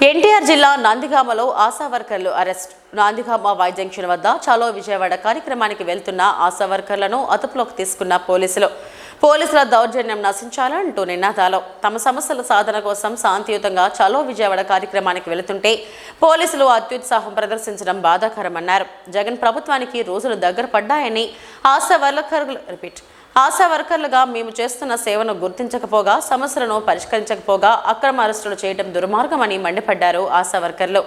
ఎన్టీఆర్ జిల్లా నందిగామలో ఆశా వర్కర్లు arrest. Nandigama Y junction వద్ద చలో విజయవాడ కార్యక్రమానికి వెళ్తున్న ఆశా వర్కర్లను అదుపులోకి తీసుకున్న పోలీసుల దౌర్జన్యం నశించాలంటూ నినాదాలు. తమ సమస్యల సాధన కోసం శాంతియుతంగా చలో విజయవాడ కార్యక్రమానికి వెళుతుంటే పోలీసులు అత్యుత్సాహం ప్రదర్శించడం బాధాకరమన్నారు. జగన్ ప్రభుత్వానికి రోజులు దగ్గర పడ్డాయని ఆశా వర్కర్లుగా మేము చేస్తున్న సేవను గుర్తించకపోగా, సమస్యలను పరిష్కరించకపోగా అక్రమ అరెస్టులు చేయడం దుర్మార్గమని మండిపడ్డారు ఆశా వర్కర్లు.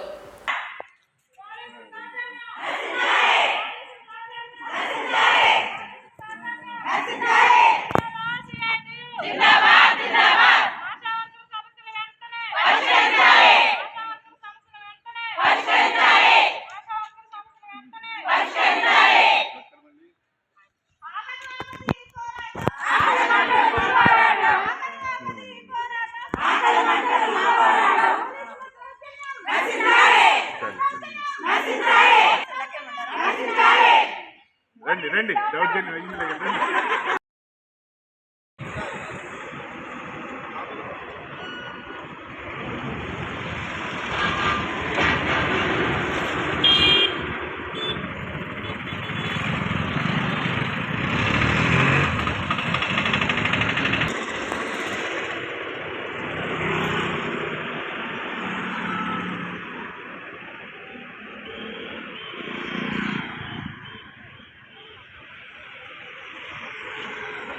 రండి దౌర్జన్యం